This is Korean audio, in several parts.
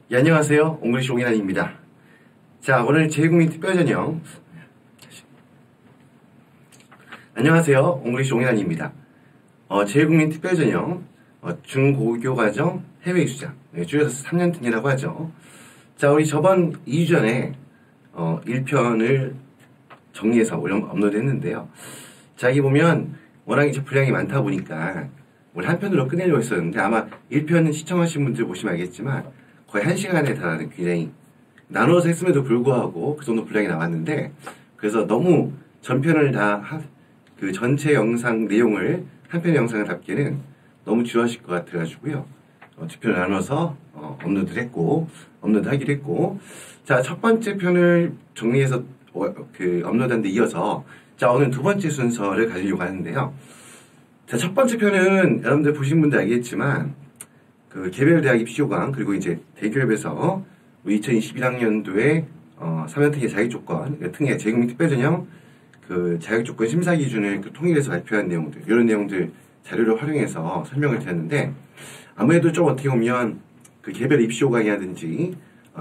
예, 안녕하세요. 옹글리시 옹이란입니다. 자, 오늘 재외국민 특별전형. 안녕하세요. 옹글리시 옹이란입니다. 재외국민 특별전형, 중고교과정 해외 이수자. 네, 줄여서 3년등이라고 하죠. 자, 우리 저번 2주 전에, 1편을 정리해서 업로드 했는데요. 자, 여기 보면, 워낙 이제 분량이 많다 보니까, 우리 한 편으로 끝내려고 했었는데, 아마 1편은 시청하신 분들 보시면 알겠지만, 거의 1시간에 달하는 굉장히 나눠서 했음에도 불구하고 그 정도 분량이 나왔는데, 그래서 너무 전편을 다 그 전체 영상 내용을 한 편의 영상을 담기에는 너무 지루하실 것 같아가지고요. 두 편을 나눠서 업로드하기로 했고, 자, 첫 번째 편을 정리해서 업로드한 데 이어서, 자, 오늘 두 번째 순서를 가지려고 하는데요. 자, 첫 번째 편은 여러분들 보신 분들 알겠지만, 그 개별 대학 입시 요강, 그리고 이제 대기업에서 2021학년도에 3년특위 자격조건, 특례 재외국민 특별전형 그 자격조건 심사 기준을 통일해서 발표한 내용들, 이런 내용들 자료를 활용해서 설명을 드렸는데, 아무래도 좀 어떻게 보면 그 개별 입시 요강이라든지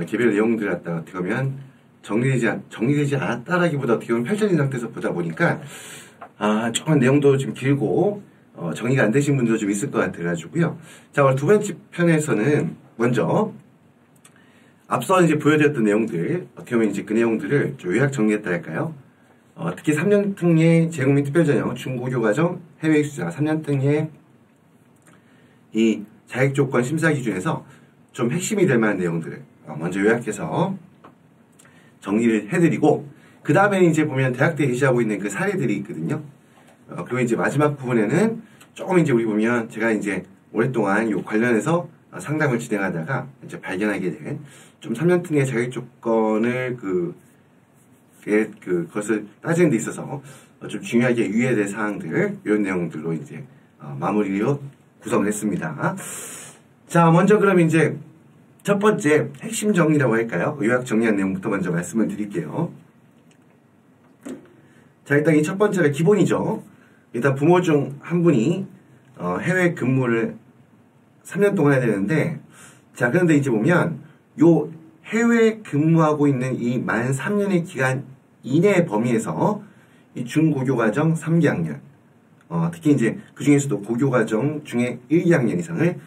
개별 내용들 갖다가 어떻게 보면 정리되지 않았다라기보다 어떻게 보면 펼쳐진 상태에서 보다 보니까 조금 내용도 좀 길고 정리가 안 되신 분들도 좀 있을 것 같아가지고요. 자, 오늘 두 번째 편에서는 먼저 앞서 이제 보여드렸던 내용들, 어떻게 보면 이제 그 내용들을 좀 요약 정리했다 할까요? 특히 3년 특례 재외국민 특별전형 중고교과정 해외 이수자 3년 특례 이 자격조건 심사 기준에서 좀 핵심이 될 만한 내용들을 먼저 요약해서 정리를 해드리고, 그 다음에 이제 보면 대학들이 제시하고 있는 그 사례들이 있거든요. 그리고 이제 마지막 부분에는 조금 이제 우리 보면 제가 이제 오랫동안 요 관련해서 상담을 진행하다가 이제 발견하게 된 좀 3년 특례 자격조건을 그것을 따지는 데 있어서 좀 중요하게 유의해야 될 사항들, 이런 내용들로 이제 마무리로 구성을 했습니다. 자, 먼저 그럼 이제 첫 번째 핵심 정리라고 할까요? 요약 정리한 내용부터 먼저 말씀을 드릴게요. 자, 일단 이 첫 번째가 기본이죠. 일단 부모 중 한 분이 해외 근무를 3년 동안 해야 되는데, 자, 그런데 이제 보면 요 해외 근무하고 있는 이 만 3년의 기간 이내 범위에서 이 중고교과정 3기 학년, 특히 이제 그 중에서도 고교과정 중에 1, 2학년 이상을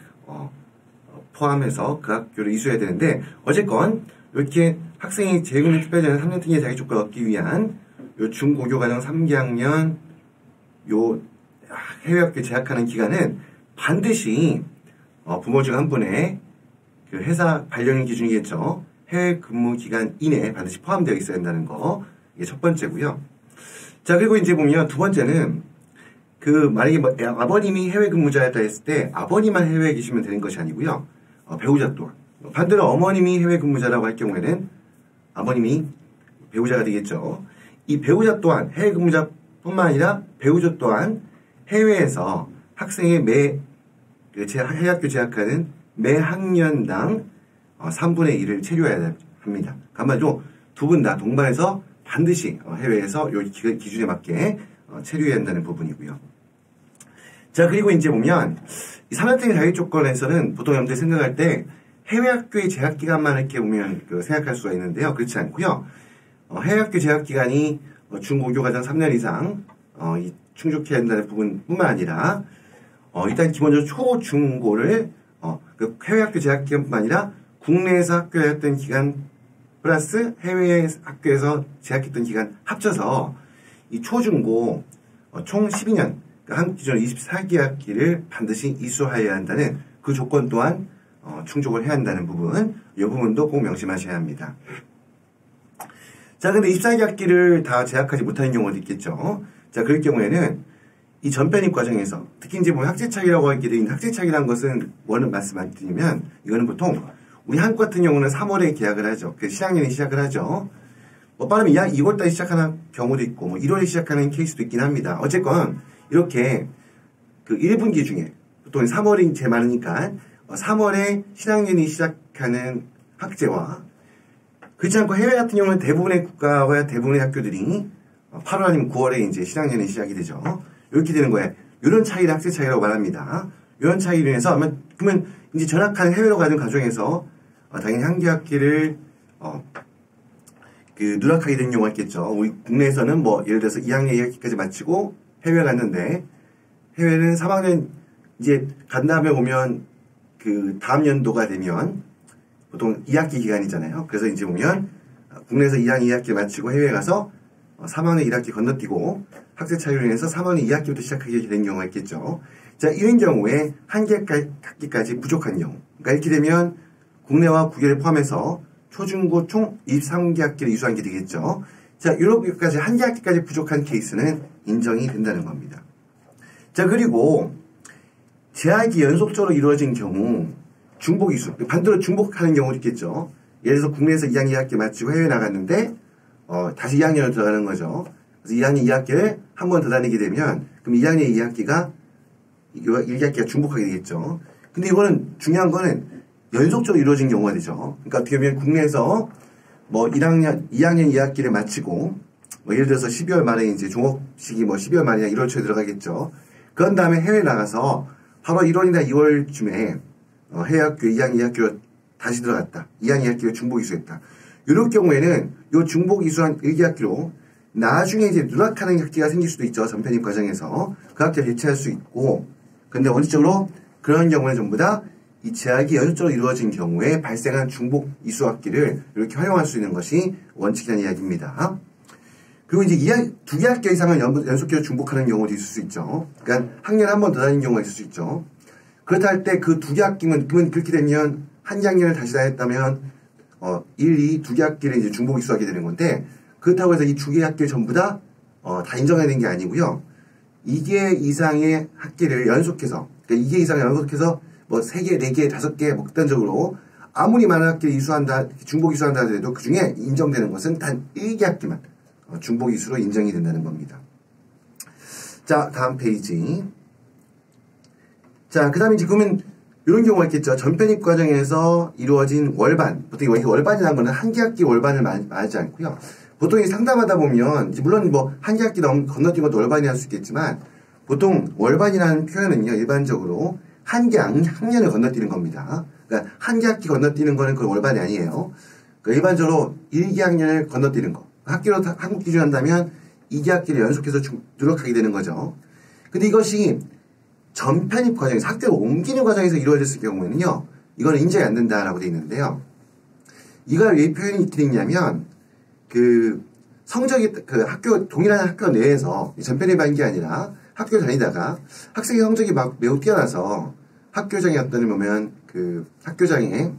포함해서 그 학교를 이수해야 되는데, 어쨌건 이렇게 학생이 재외국민 특별전형 3년 특례 자격조건을 얻기 위한 요 중고교과정 3기 학년 요 해외학교 재학하는 기간은 반드시 부모 중 한 분의 그 회사 발령 기준이겠죠. 해외 근무 기간 이내에 반드시 포함되어 있어야 한다는 거, 이게 첫 번째고요. 자, 그리고 이제 보면 두 번째는 만약에 아버님이 해외 근무자였다 했을 때 아버님만 해외에 계시면 되는 것이 아니고요. 배우자 또한, 반대로 어머님이 해외 근무자라고 할 경우에는 아버님이 배우자가 되겠죠. 이 배우자 또한 해외 근무자뿐만 아니라 배우자 또한 해외에서 학생의 해외학교 재학하는 매 학년당 3분의 1을 체류해야 합니다. 한마디로 두 분 다 동반해서 반드시 해외에서 이 기준에 맞게 체류해야 한다는 부분이고요. 자, 그리고 이제 보면 이 3년특례 자격조건에서는 보통 여러분들이 생각할 때 해외학교의 재학기간만 이렇게 보면 생각할 수가 있는데요. 그렇지 않고요. 해외학교 재학기간이 중고교과정 3년 이상 충족해야 한다는 부분뿐만 아니라 일단 기본적으로 초, 중, 고를 그 해외학교 재학기간뿐만 아니라 국내에서 학교했던 기간 플러스 해외 학교에서 재학했던 기간 합쳐서 이 초, 중, 고 총 12년, 그러니까 한 기존 24기 학기를 반드시 이수하여야 한다는 그 조건 또한 충족을 해야 한다는 부분, 이 부분도 꼭 명심하셔야 합니다. 자, 근데 24기 학기를 다 재학하지 못하는 경우도 있겠죠. 자, 그럴 경우에는 이 전편입 과정에서 특히 이제 보면 학제차기라고 하게 되는 학제차기라는 것은 원은 말씀드리면 이거는 보통 우리 한국 같은 경우는 3월에 계약을 하죠. 그 신학년이 시작을 하죠. 빠르면 2월달에 시작하는 경우도 있고 1월에 시작하는 케이스도 있긴 합니다. 어쨌건 이렇게 그 1분기 중에 보통 3월이 제일 많으니까 3월에 신학년이 시작하는 학제와, 그렇지 않고 해외 같은 경우는 대부분의 국가와 대부분의 학교들이 8월 아니면 9월에 이제 신학년이 시작이 되죠. 이렇게 되는 거예요. 이런 차이를 학제 차이라고 말합니다. 이런 차이로 인해서 그러면 이제 전학하는 해외로 가는 과정에서 당연히 한 개 학기를 누락하게 된 경우가 있겠죠. 우리 국내에서는 뭐 예를 들어서 2학년 2학기까지 마치고 해외 갔는데 해외는 3학년 이제 간 다음에 오면 그 다음 연도가 되면 보통 2학기 기간이잖아요. 그래서 이제 보면 국내에서 2학년 2학기 마치고 해외 가서 3학년 1학기 건너뛰고 학생 차이로 인해서 3학년 2학기부터 시작하게 된 경우가 있겠죠. 자, 이런 경우에 한 개 학기까지 부족한 경우. 그러니까 이렇게 되면 국내와 국외를 포함해서 초중고 총 23개 학기를 이수한 게 되겠죠. 자, 이렇게까지 한 개 학기까지 부족한 케이스는 인정이 된다는 겁니다. 자, 그리고 재학이 연속적으로 이루어진 경우 중복 이수, 반대로 중복하는 경우도 있겠죠. 예를 들어서 국내에서 2학년 2학기 마치고 해외 나갔는데 다시 2학년을 들어가는 거죠. 그래서 2학년 2학기를 한 번 더 다니게 되면 그럼 2학년 2학기가 1학기가 중복하게 되겠죠. 근데 이거는 중요한 거는 연속적으로 이루어진 경우가 되죠. 그러니까 어떻게 보면 국내에서 뭐 2학년 2학기를 마치고 뭐 예를 들어서 12월 말에 이제 종업식이 뭐 12월 말이나 1월 초에 들어가겠죠. 그런 다음에 해외 나가서 바로 1월이나 2월쯤에 해외학교 2학년 2학기로 다시 들어갔다. 2학년 2학기로 중복 이수했다. 이럴 경우에는 이 중복 이수한 1기 학기로 나중에 이제 누락하는 학기가 생길 수도 있죠. 전편입 과정에서 그 학기를 대체할 수 있고, 근데 원칙적으로 그런 경우는 전부 다 이 재학이 연속적으로 이루어진 경우에 발생한 중복 이수 학기를 이렇게 활용할 수 있는 것이 원칙이라는 이야기입니다. 그리고 이제 두 개 학기 이상을 연속해서 중복하는 경우도 있을 수 있죠. 그러니까 학년에 한 번 더 다니는 경우가 있을 수 있죠. 그렇다 할 때 그 두 개 학기면 그렇게 되면 한 개 학년을 다시 다녔다면 1, 2, 두 개 학기를 이제 중복 이수하게 되는 건데, 그렇다고 해서 이 두 개 학기를 전부 다 인정해야 되는 게 아니고요. 2개 이상의 학기를 연속해서, 그러니까 2개 이상을 연속해서 뭐 3개, 4개, 5개 뭐 극단적으로 아무리 많은 학기를 이수한다, 중복 이수한다 하더라도 그 중에 인정되는 것은 단 1개 학기만 중복 이수로 인정이 된다는 겁니다. 자, 다음 페이지. 자, 그 다음에 지금은 이런 경우가 있겠죠. 전편입 과정에서 이루어진 월반. 보통 여기 월반이라는 거는 한 개 학기 월반을 말하지 않고요. 보통 상담하다 보면, 물론 뭐 한 개 학기 건너뛴 것도 월반이 할 수 있겠지만, 보통 월반이라는 표현은요, 일반적으로 한 개 학년을 건너뛰는 겁니다. 그러니까 한 개 학기 건너뛰는 거는 그 월반이 아니에요. 그러니까 일반적으로 1개 학년을 건너뛰는 거. 학기로 한국 기준 한다면 2개 학기를 연속해서 누락하게 되는 거죠. 근데 이것이 전편입 과정에서 학교를 옮기는 과정에서 이루어졌을 경우에는요, 이거는 인정이 안 된다라고 되어 있는데요. 이걸 왜 표현이 이렇게 되어 있냐면, 성적이, 동일한 학교 내에서 전편입한 게 아니라 학교 다니다가 학생의 성적이 막 매우 뛰어나서 학교장이 어떤 보면 학교장에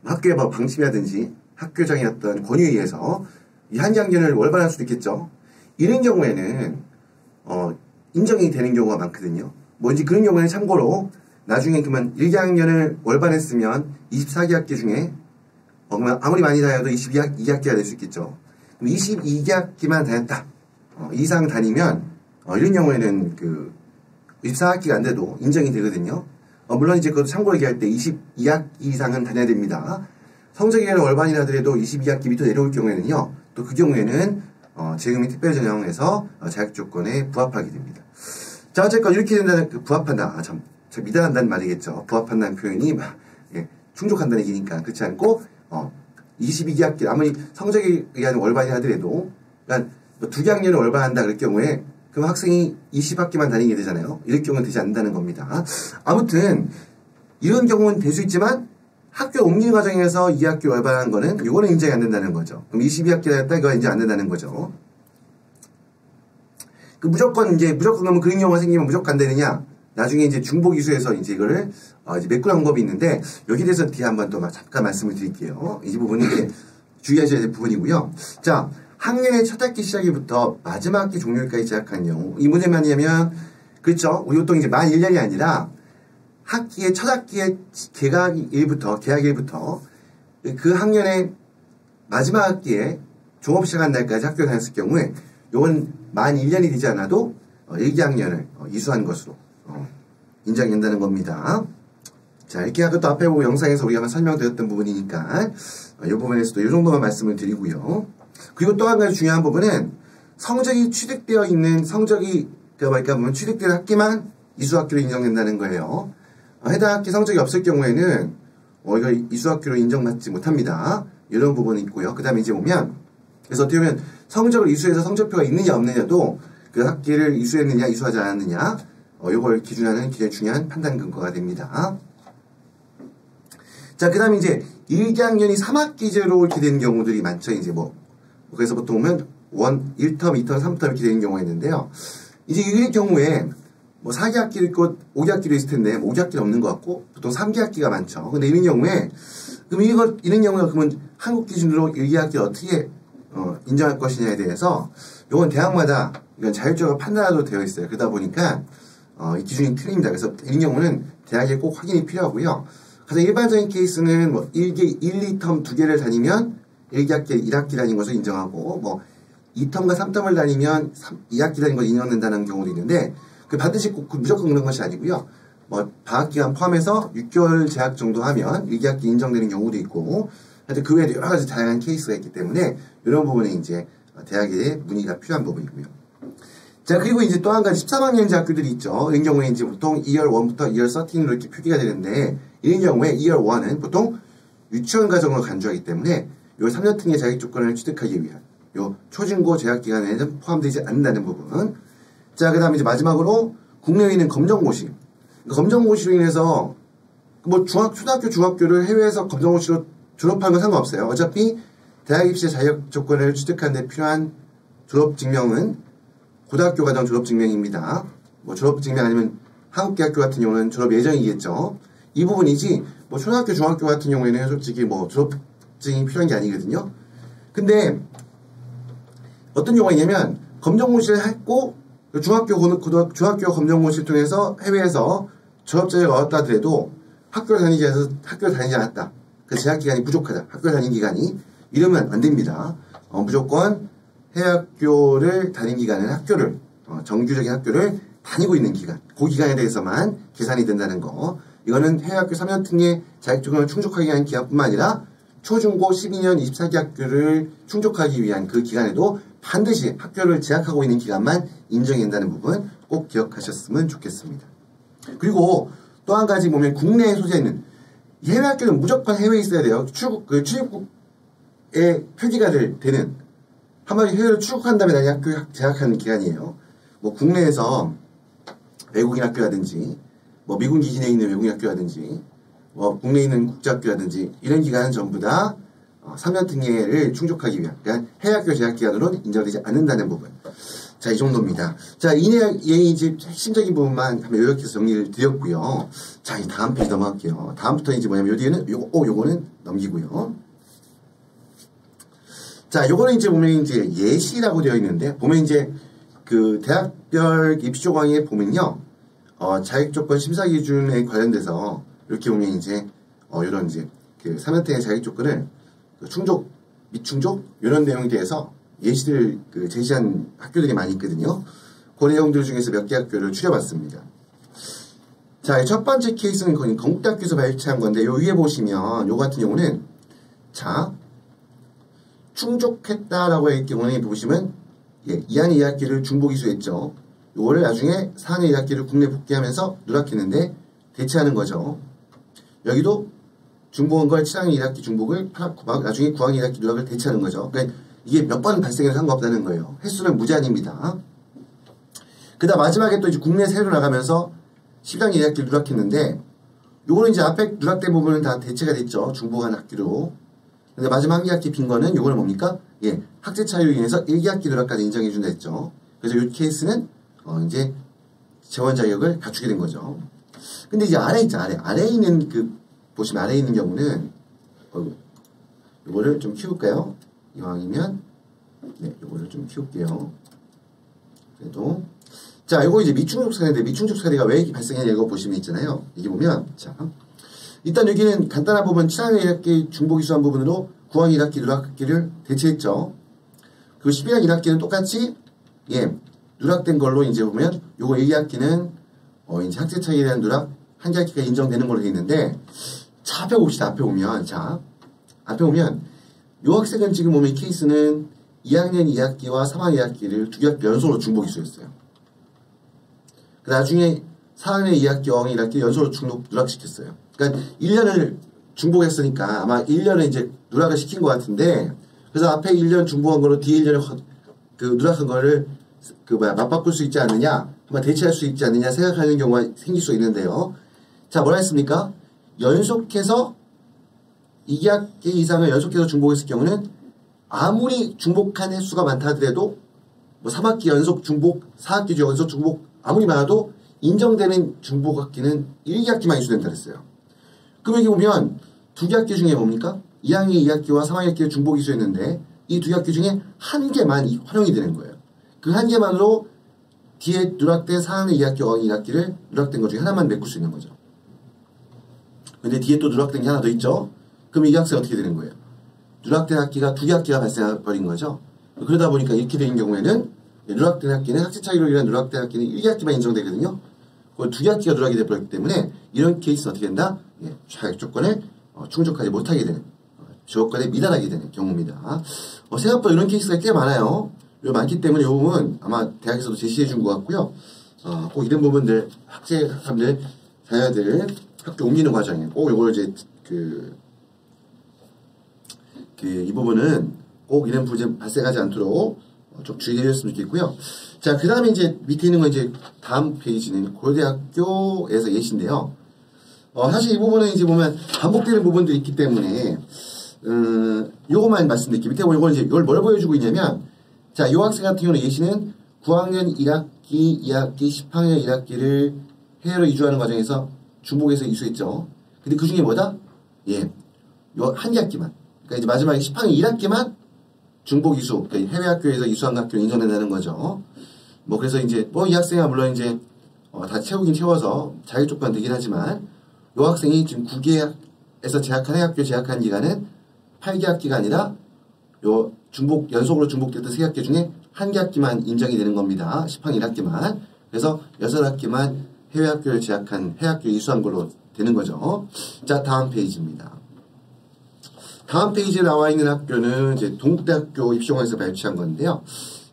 학교의 뭐 방침이라든지 학교장의 어떤 권유에 의해서 이 한 학년을 월반할 수도 있겠죠. 이런 경우에는 인정이 되는 경우가 많거든요. 뭔지 그런 경우에는 참고로 나중에 그러면 1개 학년을 월반했으면 24개 학기 중에 아무리 많이 다녀도 22학기가 될 수 있겠죠. 그럼 22개 학기만 다녔다. 이상 다니면 이런 경우에는 24학기가 안 돼도 인정이 되거든요. 물론 이제 그것도 참고로 얘기할 때 22학기 이상은 다녀야 됩니다. 성적이 월반이라 하더라도 22학기 밑으로 내려올 경우에는요. 또 그 경우에는 재금이 특별 전형에서 자격 조건에 부합하게 됩니다. 자, 어쨌건 이렇게 된다는 부합한다. 참 미달한다는 말이겠죠. 부합한다는 표현이 충족한다는 얘기니까 그렇지 않고 22개 학기 아무리 성적에 의한 월반이 하더라도 그러니까 뭐 2개 학년을 월반한다 그럴 경우에 그럼 학생이 20학기만 다니게 되잖아요. 이럴 경우는 되지 않는다는 겁니다. 아무튼 이런 경우는 될 수 있지만 학교 옮기는 과정에서 2학기 월반한 거는 이거는 인정이 안 된다는 거죠. 그럼 22학기 다녔다 이거 인정 안 된다는 거죠. 무조건 그러면 그런 경우가 생기면 무조건 안 되느냐? 나중에 이제 중복 이수해서 이제 이거를 이제 메꾸는 방법이 있는데 여기에 대해서 뒤에 한번 또 잠깐 말씀을 드릴게요. 이 부분이 이제 주의하셔야 될 부분이고요. 자, 학년의 첫 학기 시작일부터 마지막 학기 종료일까지 제약한 경우 이 문제는 뭐냐면 그렇죠. 우리 보통 이제 만 1년이 아니라 학기의 첫 학기의 개학일부터 그 학년의 마지막 학기에 종업 시작한 날까지 학교에 다녔을 경우에 요건 만 1년이 되지 않아도 1기 학년을 이수한 것으로 인정된다는 겁니다. 자, 이렇게 하고 또 앞에 보고 영상에서 우리가 설명드렸던 부분이니까 이 부분에서도 이 정도만 말씀을 드리고요. 그리고 또 한 가지 중요한 부분은 성적이 취득되어 있는 성적이 보면 취득된 학기만 이수학기로 인정된다는 거예요. 해당 학기 성적이 없을 경우에는 이거 이수학교로 인정받지 못합니다. 이런 부분이 있고요. 그 다음에 이제 보면, 그래서 어떻게 보면 성적을 이수해서 성적표가 있느냐 없느냐도 그 학기를 이수했느냐 이수하지 않았느냐 요걸 기준하는 굉장히 중요한 판단 근거가 됩니다. 자, 그 다음에 이제 1학년이 3학기제로 이렇게 되는 경우들이 많죠. 이제 그래서 보통 보면 1텀, 2텀, 3텀 이렇게 되는 경우가 있는데요. 이제 이 경우에 4기 학기도 있고 5기 학기도 있을 텐데 5기 학기는 없는 것 같고 보통 3기 학기가 많죠. 근데 이런 경우에 이런 경우에 그러면 한국 기준으로 1기 학기를 어떻게 인정할 것이냐에 대해서 요건 대학마다 이건 자율적으로 판단하도록 되어 있어요. 그러다 보니까 이 기준이 틀립니다. 그래서 이런 경우는 대학에 꼭 확인이 필요하고요. 가장 일반적인 케이스는 1기, 1, 2텀 두 개를 다니면 1기 학기, 1학기 다닌 것을 인정하고 2텀과 3텀을 다니면 2학기 다닌 것을 인정된다는 경우도 있는데 그 반드시 꼭 무조건 그런 것이 아니고요. 방학기간 포함해서 6개월 재학 정도 하면 1기 학기 인정되는 경우도 있고 하여튼 그 외에도 여러 가지 다양한 케이스가 있기 때문에 이런 부분에 이제 대학의 문의가 필요한 부분이고요. 자, 그리고 이제 또 한 가지 13학년제 학교들이 있죠. 이런 경우에 이제 보통 2열 1부터 2열 13으로 이렇게 표기가 되는데 이런 경우에 2열 1은 보통 유치원 과정을 간주하기 때문에 요 3년 특례 자격 조건을 취득하기 위한 요 초중고 재학 기간에는 포함되지 않는다는 부분. 자, 그 다음에 이제 마지막으로 국내에 있는 검정고시. 검정고시로 인해서 초등학교, 중학교를 해외에서 검정고시로 졸업하는 건 상관없어요. 어차피 대학 입시 자격 조건을 취득하는 데 필요한 졸업증명은 고등학교 과정 졸업증명입니다. 졸업증명 아니면 한국대학교 같은 경우는 졸업 예정이겠죠. 이 부분이지 초등학교, 중학교 같은 경우에는 솔직히 졸업증이 필요한 게 아니거든요. 근데 어떤 경우가 있냐면 검정고시를 했고 중학교 검정고시를 통해서 해외에서 졸업자격을 얻었다 하더라도 학교를 다니지 않았다. 그 재학기간이 부족하다. 학교를 다닌 기간이 이러면 안 됩니다. 무조건 해외학교를 다닌 기간은 정규적인 학교를 다니고 있는 기간, 그 기간에 대해서만 계산이 된다는 거. 이거는 해외학교 3년 특례 자격증을 충족하기 위한 기간뿐만 아니라 초중고 12년 24기 학교를 충족하기 위한 그 기간에도 반드시 학교를 재학하고 있는 기간만 인정된다는 부분 꼭 기억하셨으면 좋겠습니다. 그리고 또 한 가지 보면 국내에 소재 있는 해외학교는 무조건 해외에 있어야 돼요. 출입국에 표기가 되는 한마디 해외로 출국한 다음에 다시 학교 재학하는 기간이에요. 국내에서 외국인 학교라든지 미군 기지내에 있는 외국인 학교라든지 국내에 있는 국제학교라든지 이런 기간은 전부 다 3년 특례를 충족하기 위한 그러니까 해외학교 재학기간으로 인정되지 않는다는 부분. 자, 이 정도입니다. 자, 이 이제 핵심적인 부분만 한번 요약해서 정리를 드렸고요. 자, 이 다음 페이지 넘어갈게요. 다음부터 이제 뭐냐면 요 뒤에는 요거는 넘기고요. 자, 요거는 이제 보면 이제 예시라고 되어 있는데 보면 이제 그 대학별 입시 조항에 보면요. 자격조건 심사 기준에 관련돼서 이렇게 보면 이제 이런 이제 그 3년택의 자격조건을 충족, 미충족 이런 내용에 대해서 예시를 제시한 학교들이 많이 있거든요. 그 내용들 중에서 몇 개 학교를 추려봤습니다. 자, 첫 번째 케이스는 건국대학교에서 발췌한 건데 요 위에 보시면 요 같은 경우는 자 충족했다라고 할 경우에 보시면 2학년 2학기를 중복 이수했죠. 요거를 나중에 4학년 2학기를 국내 복귀하면서 누락했는데 대체하는 거죠. 여기도 중복한 걸 7학년 1학기 중복을 나중에 9학년 1학기 누락을 대체하는 거죠. 그러니까 이게 몇 번 발생해도 상관없다는 거예요. 횟수는 무제한입니다. 그 다음 마지막에 또 이제 국내 새로 나가면서 10학년 1학기를 누락했는데 요거는 이제 앞에 누락된 부분은 다 대체가 됐죠. 중복한 학기로. 근데 마지막 1학기 빈 거는 요거는 뭡니까? 학제 차이로 인해서 1학기 누락까지 인정해 준다 했죠. 그래서 요 케이스는 이제 재원 자격을 갖추게 된 거죠. 근데 이제 아래에 있는 보시면 아래에 있는 경우는 요거를 좀 키울까요? 이왕이면 요거를 좀 키울게요. 그래도 자, 요거 이제 미충족 사례인데 미충족 사례가 왜 발생했냐 이거 보시면 있잖아요. 이게 보면 자 일단 여기는 간단한 부분 7학년 1학기 중복 이수한 부분으로 9학년 1학기 누락학기를 대체했죠. 그리고 11학년 1학기는 똑같이 누락된 걸로 이제 보면 요거 1학기는 이제 학제 차이에 대한 누락 한 개 학기가 인정되는 걸로 되어 있는데 자, 앞에 봅시다. 앞에 보면 요 학생은 지금 보면 이 케이스는 2학년 2학기와 3학년 2학기를 두 개 학기 연속으로 중복 이수했어요. 나중에 4학년 2학기, 5학년 1학기 연속으로 중복 누락시켰어요. 그러니까 1년을 중복했으니까 아마 1년에 이제 누락을 시킨 것 같은데, 그래서 앞에 1년 중복한 거로 뒤에 1년에 그 누락한 거를 맞바꿀 수 있지 않느냐, 한번 대체할 수 있지 않느냐 생각하는 경우가 생길 수 있는데요. 자, 뭐라 했습니까? 연속해서 2학기 이상을 연속해서 중복했을 경우는 아무리 중복한 횟수가 많다 하더라도 뭐 3학기 연속 중복, 4학기 연속 중복 아무리 많아도 인정되는 중복 학기는 1학기만 이수된다 그랬어요. 그럼 여기 보면 두 개 학기 중에 뭡니까? 2학년 2학기와 3학년 2학기 중복 이수했는데 이 두 학기 중에 한 개만 활용이 되는 거예요. 그 한 개만으로 뒤에 누락된 4학년 2학기, 5학년 2학기를 누락된 것 중에 하나만 메꿀 수 있는 거죠. 근데 뒤에 또 누락된 게 하나 더 있죠? 그럼 이 학생 어떻게 되는 거예요? 누락된 학기가 두 개 학기가 발생해버린 거죠. 그러다 보니까 이렇게 되는 경우에는 누락된 학기는 학제 차이로 인한 누락된 학기는 1학기만 인정되거든요. 그 두 개 학기가 누락이 되어버렸기 때문에 이런 케이스는 어떻게 된다? 자격 조건에 충족하지 못하게 되는, 조건에 미달하게 되는 경우입니다. 생각보다 이런 케이스가 꽤 많아요. 많기 때문에 이 부분 아마 대학에서도 제시해 준 것 같고요. 꼭 이런 부분들 학생들, 자녀들 학교 옮기는 과정에 꼭 이걸 이제 이 부분은 꼭 이런 부분 발생하지 않도록 좀 주의해 줬으면 좋겠고요. 자, 그 다음에 이제 밑에 있는 건 이제 다음 페이지는 고려대학교에서 예시인데요. 사실 이 부분은 이제 보면 반복되는 부분도 있기 때문에, 요것만 말씀드릴게요. 밑에 보면 이걸 뭘 보여주고 있냐면, 자, 요 학생 같은 경우는 예시는 9학년 1학기, 2학기, 10학년 1학기를 해외로 이주하는 과정에서 중복해서 이수했죠. 근데 그 중에 뭐다? 요 한 개 학기만. 그러니까 이제 마지막에 10학년 1학기만 중복 이수, 그러니까 해외 학교에서 이수한 학교를 인정된다는 거죠. 그래서 이제, 이 학생은 물론 이제, 다 채우긴 채워서 자격 조건 되긴 하지만, 요 학생이 지금 9개에서 재학한 해학교 재학한 기간은 8개 학기가 아니라, 요 연속으로 중복됐던 3학기 중에 한 개 학기만 인정이 되는 겁니다. 10학년 1학기만. 그래서 6학기만 해외 학교를 재학한 해학교 이수한 걸로 되는 거죠. 자, 다음 페이지입니다. 다음 페이지에 나와 있는 학교는 이제 동국대학교 입시공학에서 발췌한 건데요.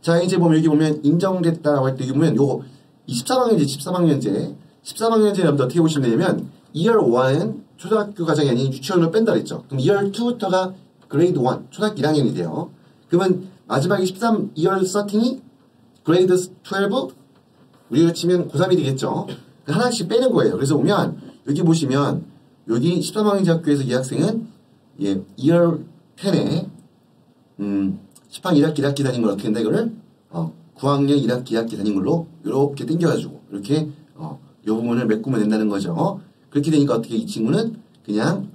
자, 이제 여기 보면 인정됐다라고 할 때, 여기 보면 요거 13학년제 여러분들 어떻게 보시면 되냐면, 2월 1은 초등학교 과정이 아닌 유치원으로 뺀다 그랬죠. 그럼 2월 2부터가 그레이드 1, 초등학교 1학년이 돼요. 그러면 마지막에 2월 13이 그레이드 12, 우리가 치면 고3이 되겠죠. 하나씩 빼는 거예요. 그래서 보면, 여기 보시면, 여기 13학년 학교에서 이 학생은 2월 10에 10학년 1학기 1학기 다닌 걸 어떻게 된다 이거를 9학년 1학기 2학기 다닌 걸로 이렇게 당겨가지고 이렇게 이 부분을 메꾸면 된다는 거죠. 그렇게 되니까 어떻게 이 친구는 그냥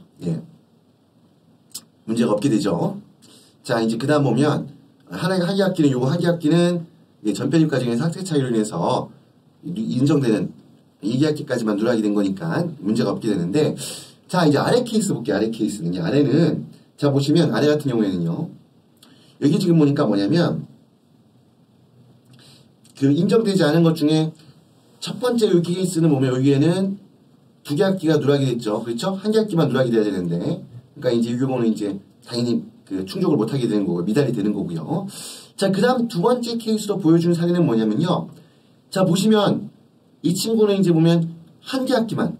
문제가 없게 되죠. 자, 이제 그 다음 보면 한 학기는 요거 한 학기는 전편입 과정에서 학생 차이로 인해서 인정되는 2학기까지만 누락이 된 거니까 문제가 없게 되는데, 자, 이제 아래 케이스 볼게요. 아래 케이스는요. 아래는, 자, 보시면, 아래 같은 경우에는요. 여기 지금 보니까 뭐냐면, 인정되지 않은 것 중에 첫 번째 여기 케이스는 보면 여기에는 두 개 학기가 누락이 됐죠. 그렇죠? 한 개 학기만 누락이 돼야 되는데. 그러니까 이제 이 경우는 이제 당연히 충족을 못하게 되는 거고, 미달이 되는 거고요. 자, 그 다음 두 번째 케이스로 보여주는 사례는 뭐냐면요. 자, 보시면, 이 친구는 이제 보면 한 개 학기만,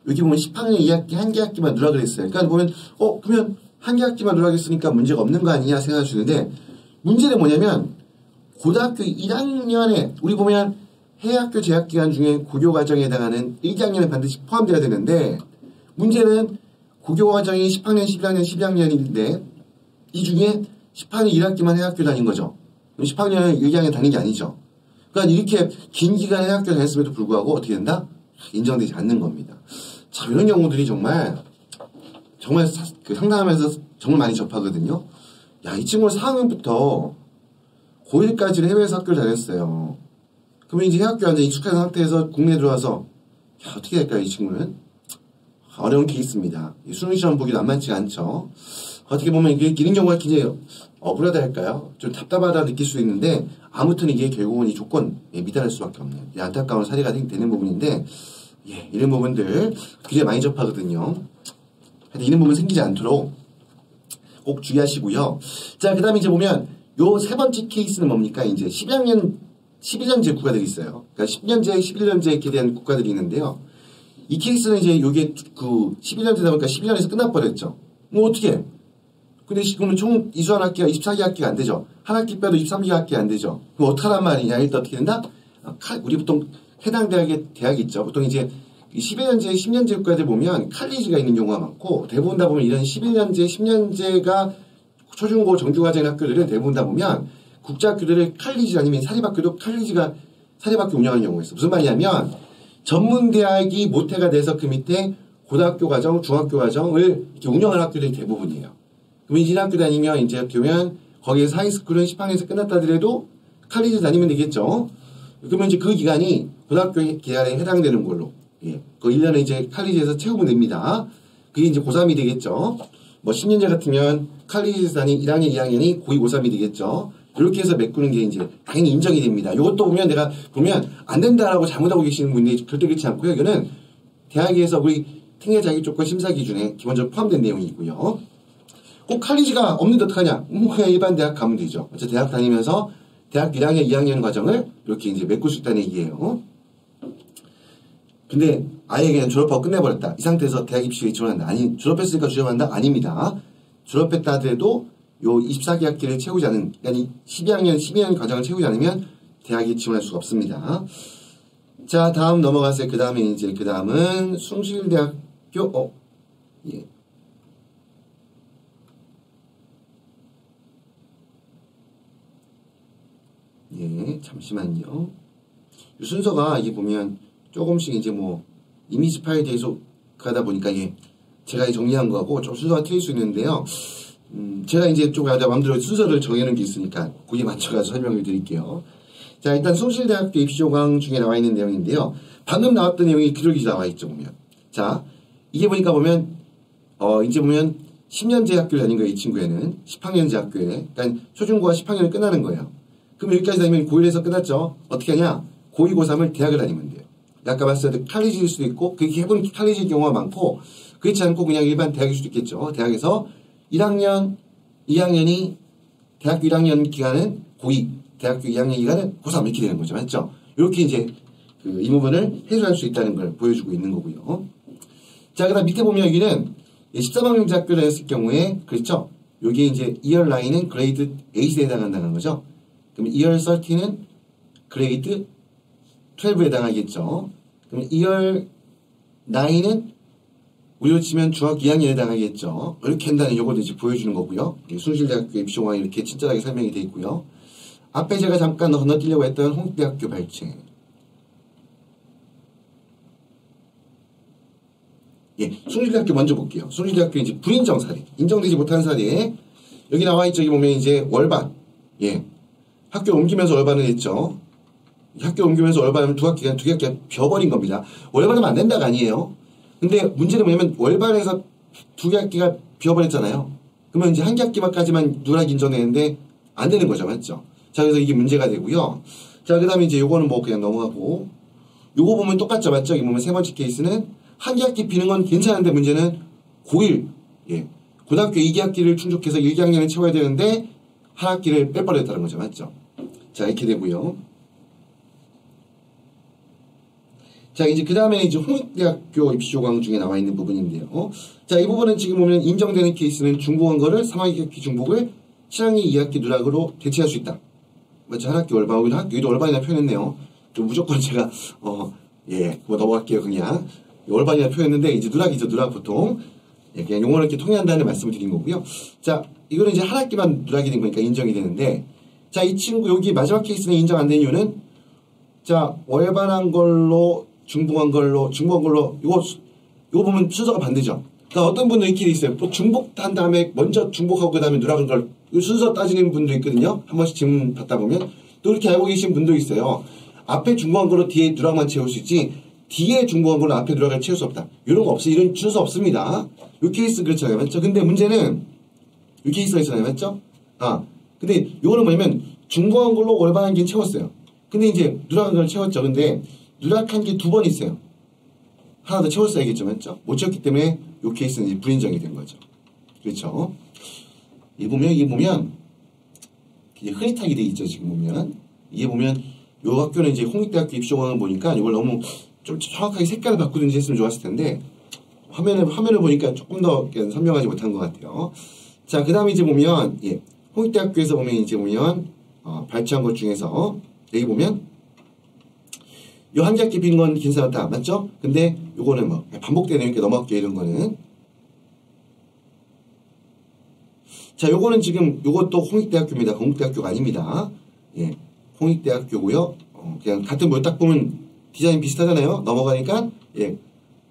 여기 보면 10학년 2학기 한 개 학기만 누락을 했어요. 그러니까 보면 그러면 한 개 학기만 누락했으니까 문제가 없는 거 아니냐 생각하시는데, 문제는 뭐냐면 고등학교 1학년에 우리 보면 해학교 재학 기간 중에 고교 과정에 해당하는 1학년에 반드시 포함돼야 되는데, 문제는 고교 과정이 10학년, 11학년, 12학년인데 이 중에 10학년 1학기만 해학교 다닌 거죠. 10학년은 1학년 다닌 게 아니죠. 그러니까 이렇게 긴 기간 해학교 다녔음에도 불구하고 어떻게 된다? 인정되지 않는 겁니다. 참, 이런 경우들이 정말 상담하면서 정말 많이 접하거든요. 야, 이 친구는 4학년부터 고1까지는 해외에서 학교를 다녔어요. 그러면 이제 해학교 완전 익숙한 상태에서 국내에 들어와서, 야, 어떻게 할까요, 이 친구는? 어려운 케이스입니다. 수능 시험 보기도 안 많지가 않죠. 어떻게 보면 이게 이런 경우가 굉장히 억울하다 할까요? 좀 답답하다 느낄 수 있는데, 아무튼 이게 결국은 이 조건에 미달할 수밖에 없는 안타까운 사례가 되는 부분인데, 이런 부분들 굉장히 많이 접하거든요. 하여튼 이런 부분 생기지 않도록 꼭 주의하시고요. 자, 그 다음에 이제 보면 요 세 번째 케이스는 뭡니까? 이제 11년제 국가들이 있어요. 그러니까 10년제, 11년제에 대한 국가들이 있는데요. 이 케이스는 이제 요게 그 11년 되다 보니까 11년에서 끝나버렸죠. 뭐 어떻게? 근데 지금은 총 이수한 학기가 24개 학기가 안 되죠. 한 학기 빼도 23개 학기 안 되죠. 그럼 어떡하란 말이냐? 일단 어떻게 된다? 우리 보통 해당 대학의 대학이 있죠. 보통 이제 11년제, 10년제 국가들 보면 칼리지가 있는 경우가 많고 대부분 다 보면 이런 11년제, 10년제가 초중고 정규과정 학교들은 대부분 다 보면 국제학교들을 칼리지 아니면 사립학교도 칼리지가 사립학교 운영하는 경우가 있어. 무슨 말이냐면 전문대학이 모태가 돼서 그 밑에 고등학교 과정, 중학교 과정을 이렇게 운영하는 학교들이 대부분이에요. 그러면 인신학교 다니면 이제 어떻게 보면 거기에서 하이스쿨은 10학년에서 끝났다 하더라도 칼리지 다니면 되겠죠. 그러면 이제 그 기간이 고등학교 기간에 해당되는 걸로. 예. 그 1년에 이제 칼리지에서 채우면 됩니다. 그게 이제 고3이 되겠죠. 뭐 10년제 같으면 칼리지에서 다닌 1학년, 2학년이 고2, 고3이 되겠죠. 이렇게 해서 메꾸는 게 이제 당연히 인정이 됩니다. 이것도 보면 내가 보면 안 된다라고 잘못하고 계시는 분들이 절대 그렇지 않고요. 이거는 대학에서 우리 특례 자격 조건 심사 기준에 기본적으로 포함된 내용이고요. 꼭 칼리지가 없는데 어떡하냐? 그냥 일반 대학 가면 되죠. 어차피 대학 다니면서 대학 1학년, 2학년 과정을 이렇게 이제 메꿀 수 있다는 얘기예요. 근데 아예 그냥 졸업하고 끝내버렸다. 이 상태에서 대학 입시에 지원한다. 아니, 졸업했으니까 지원한다? 아닙니다. 졸업했다 하더라도 요 24개 학기를 채우지 않은, 아니 12학년, 12년 과정을 채우지 않으면 대학에 지원할 수가 없습니다. 자, 다음 넘어가세요. 그 다음은 숭실대학교, 예. 예, 잠시만요. 이 순서가 이게 보면 조금씩 이제 뭐 이미지 파일에 대해서 가다 보니까 예, 제가 정리한 거하고 좀 순서가 틀릴 수 있는데요. 제가 이제 좀 마음대로 순서를 정해놓은 게 있으니까 거기에 맞춰가서 설명을 드릴게요. 자, 일단 숭실대학교 입시조강 중에 나와 있는 내용인데요. 방금 나왔던 내용이 그저기 나와 있죠, 보면. 자, 이게 보니까 보면, 이제 보면 10년제 학교를 다닌 거예요, 이 친구에는. 10학년제 학교에. 그러니까 초중고가 10학년을 끝나는 거예요. 그럼 여기까지 다니면 고1에서 끝났죠? 어떻게 하냐? 고2, 고3을 대학을 다니면 돼요. 아까 말씀드린 칼리지일 수도 있고, 그렇게 해본 칼리지일 경우가 많고, 그렇지 않고 그냥 일반 대학일 수도 있겠죠. 대학에서 1학년, 2학년이 대학교 1학년 기간은 고2, 대학교 2학년 기간은 고3 이렇게 되는 거죠. 맞죠? 이렇게 이제 이 부분을 해소할 수 있다는 걸 보여주고 있는 거고요. 자, 그 다음 밑에 보면 여기는 13학년제 학교를 했을 경우에, 그렇죠? 여기 이제 2열 9은 그레이드 8에 해당한다는 거죠. 그럼 2열 13은 그레이드 12에 해당하겠죠. 그럼 2열 9은 우리로 치면 중학교 2학년에 해당하겠죠. 이렇게 한다는 요거를 이제 보여주는 거고요. 숭실대학교 입시조강이 이렇게 친절하게 설명이 되어 있고요. 앞에 제가 잠깐 건너뛰려고 했던 홍익대학교 발췌. 예, 숭실대학교 먼저 볼게요. 숭실대학교 이제 불인정 사례, 인정되지 못한 사례. 여기 나와 있죠. 여기 보면 이제 월반. 예, 학교 옮기면서 월반을 했죠. 학교 옮기면서 월반하면 두 학기가 비어버린 겁니다. 월반하면 안 된다가 아니에요. 근데 문제는 뭐냐면 월반에서 두 개 학기가 비어버렸잖아요. 그러면 이제 한 개 학기만까지만 누락 인정되는데 안 되는 거죠. 맞죠? 자, 그래서 이게 문제가 되고요. 자, 그 다음에 이제 요거는 뭐 그냥 넘어가고, 요거 보면 똑같죠. 맞죠? 여기 보면 세 번째 케이스는 한 개 학기 비는 건 괜찮은데 문제는 고1, 예, 고등학교 2개 학기를 충족해서 1, 2학년을 채워야 되는데 한 학기를 빼버렸다는 거죠. 맞죠? 자, 이렇게 되고요. 자, 이제 그 다음에 이제 홍익대학교 입시조강 중에 나와 있는 부분인데요. 자, 이 부분은 지금 보면 인정되는 케이스는 중복한 거를 3학기 중복을 7학기 2학기 누락으로 대체할 수 있다. 맞죠? 한 학기 월반, 여기도 월반이나 표현했네요. 좀 무조건 제가, 예, 뭐 넘어갈게요, 그냥. 월반이나 표현했는데, 이제 누락이죠, 누락 보통. 예, 그냥 용어를 이렇게 통일한다는 말씀을 드린 거고요. 자, 이거는 이제 한 학기만 누락이 된 거니까 인정이 되는데, 자, 이 친구 여기 마지막 케이스는 인정 안 된 이유는, 자, 월반한 걸로, 중복한 걸로, 이거 보면 순서가 반대죠. 그러니까 어떤 분도 이렇게 돼 있어요. 또 중복한 다음에 먼저 중복하고 그 다음에 누락한 걸, 순서 따지는 분도 있거든요. 한 번씩 질문 받다 보면. 또 이렇게 알고 계신 분도 있어요. 앞에 중복한 걸로 뒤에 누락만 채울 수 있지, 뒤에 중복한 걸로 앞에 누락을 채울 수 없다. 이런 거 없어요. 이런 순서 없습니다. 이 케이스 그렇잖아요. 맞죠? 근데 문제는, 이 케이스가 있잖아요. 맞죠? 근데 요거는 뭐냐면, 중복한 걸로 월반한 게 채웠어요. 근데 이제 누락한 걸 채웠죠. 근데 누락한 게 두 번 있어요. 하나 더 채웠어야겠죠. 맞죠? 못 채웠기 때문에 이 케이스는 이제 불인정이 된 거죠. 그렇죠? 이게 보면 이제 흐릿하게 돼 있죠. 지금 보면 이게 보면 요 학교는 이제 홍익대학교 입시조강을 보니까 이걸 너무 좀 정확하게 색깔을 바꾸든지 했으면 좋았을 텐데 화면을 보니까 조금 더 선명하지 못한 것 같아요. 자, 그 다음에 이제 보면 홍익대학교에서 보면 이제 보면 발췌한 것 중에서 여기 보면 요 한 학기 빈 건 괜찮았다, 맞죠? 근데 요거는 뭐 반복되는 이렇게 넘어갈게요. 이런 거는 자, 요거는 지금 요것도 홍익대학교입니다. 건국대학교가 아닙니다. 예, 홍익대학교고요. 그냥 같은 뭘 딱 보면 디자인 비슷하잖아요. 넘어가니까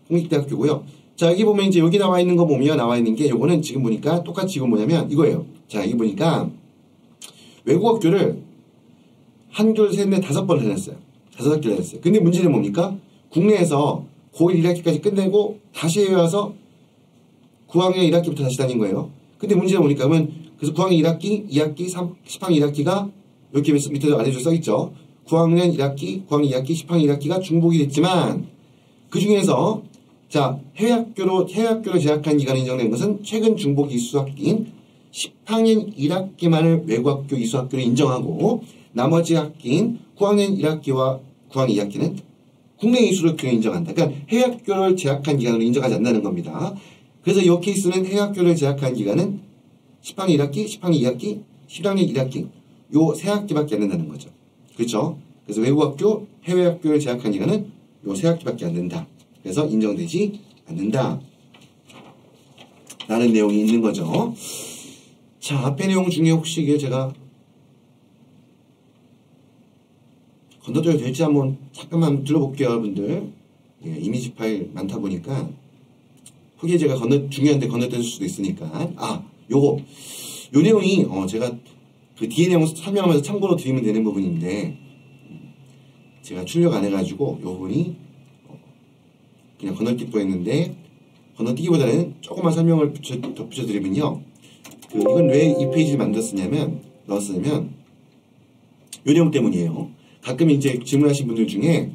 홍익대학교고요. 자, 여기 보면 이제 여기 나와 있는 거 보면 나와 있는 게 요거는 지금 보니까 똑같이 이건 뭐냐면 이거예요. 자, 여기 보니까 외국어학교를 한, 둘, 셋, 넷, 5번 다녔어요. 5학기를 다녔어요. 근데 문제는 뭡니까? 국내에서 고1 1학기까지 끝내고 다시 해외 와서 9학년 1학기부터 다시 다닌 거예요. 근데 문제는 뭐니까 그러면 그래서 9학년 1학기, 2학기, 10학년 1학기가 이렇게 밑에도 안에도 써있죠. 9학년 1학기, 9학년 2학기, 10학년 1학기가 중복이 됐지만 그 중에서 자, 해외학교로 재학한 기간이 인정된 것은 최근 중복 이수학기인 10학년 1학기만을 외국학교 이수학교로 인정하고 나머지 학기인 9학년 1학기와 9학년 2학기는 국내 이수학교로 인정한다. 그러니까 해외학교를 재학한 기간으로 인정하지 않는다는 겁니다. 그래서 이 케이스는 해외학교를 재학한 기간은 10학년 1학기, 10학년 2학기, 11학년 1학기 요 세 학기밖에 안 된다는 거죠. 그렇죠? 그래서 외국학교, 해외학교를 재학한 기간은 요 세 학기밖에 안 된다. 그래서 인정되지 않는다. 라는 내용이 있는 거죠. 자, 앞에 내용 중에 혹시 이게 제가 건너뛰어도 될지 한번 잠깐만 들어볼게요, 여러분들. 예, 이미지 파일 많다 보니까 후기에 제가 중요한데 건너뛸 수도 있으니까. 요 내용이 제가 그 뒤에 내용 설명하면서 참고로 드리면 되는 부분인데 제가 출력 안 해가지고 요 부분이 그냥 건너뛸 뻔했는데 건너뛰기보다는 조금만 설명을 덧붙여드리면요. 이건 왜 이 페이지를 넣었으냐면 요 내용 때문이에요. 가끔 이제 질문하신 분들 중에